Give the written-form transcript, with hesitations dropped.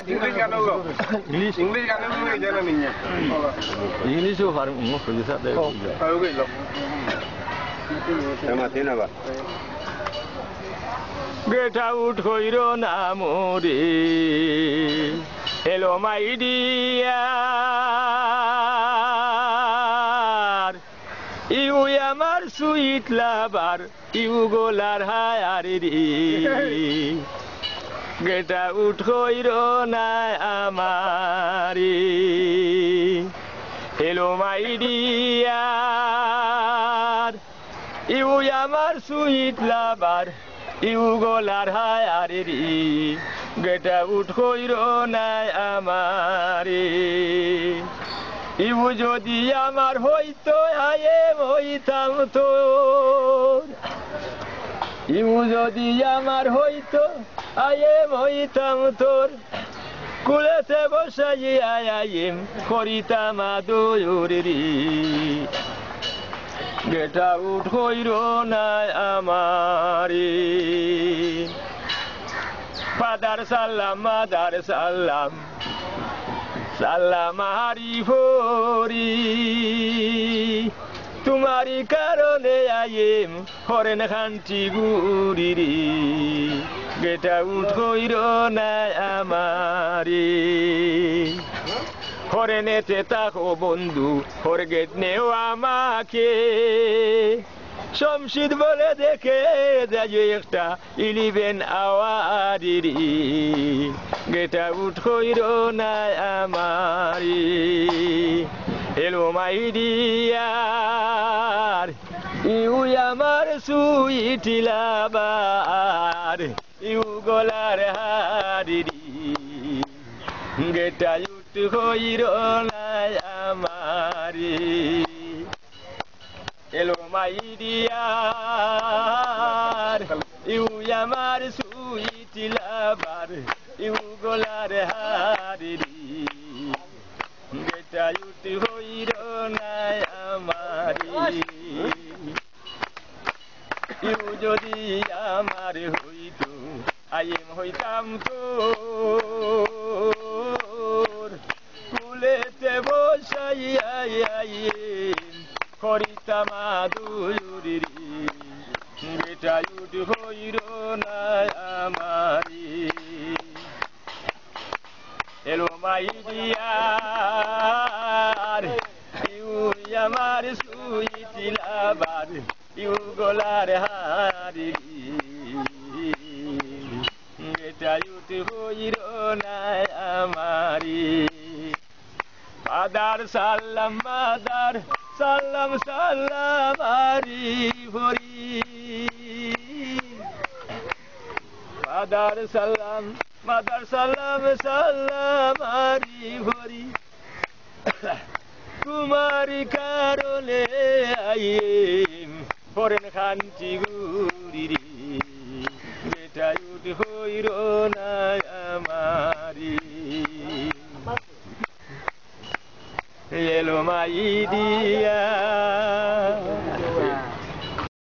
English gaano go. English gaano go jana niya. English ho har mo pujisa de. Kayo go ilo. Tama tina ba. Get out hoiro na more. Hello my dear. You আমার sweet lover you গোলার হায়ারি গেটা উঠইর না আমারি hello my dear you আমার sweet lover you গোলার হায়ারি গেটা উঠইর না আমারি you যদি আমার হইতো আয়েম হইতাম তোর ইউ যদি আমার হইতো আয়েম হইতাম তোর কুলেতে বসাই আয়েম করিতাম আদুরি গেটা উঠ হইর না আমারি ফাদার সাল্লাম মাদার সাল্লাম সালাম হারি ভরি তোমারি কারণে আইম হরেন খান্তি গুরিরি গেটা উঠইর না আমারি হরেনেতে তাকো বন্ধু হর গেট নেও আমাকে শমশিদ বলে দেখে যায় একটা 11 আওয়ারিরি গেটা উঠইর না আমারি হেলো মাই ডিয়ার ইউ আমার সুইট লাভার ইউ গলার হারিরি গেটা উঠইর না আমারি Hello my dear, you আমার sweet lover, you গোলার হারিরি গেটা উঠি হইর না আমারি ইউ যদি আমার হইতো আইম হইতাম তোর কুলেতে বসাই আইম করিতাম আদুরি গেটা উঠ হইর না আমারি হেলো মাই ডিয়ার ইউ আমার সুইট লাভার ইউ গোলার হারিরি গেটা উঠ হইর না আমারি ফাদার সাল্লাম মাদার সালাম সালাম হারি ভরি মাদার সালাম সালাম হারি ভরি কুমারি কারণে আইম হরেন খান্তি গুরিরি গেটা উঠ হইর না আমারি Hello my dear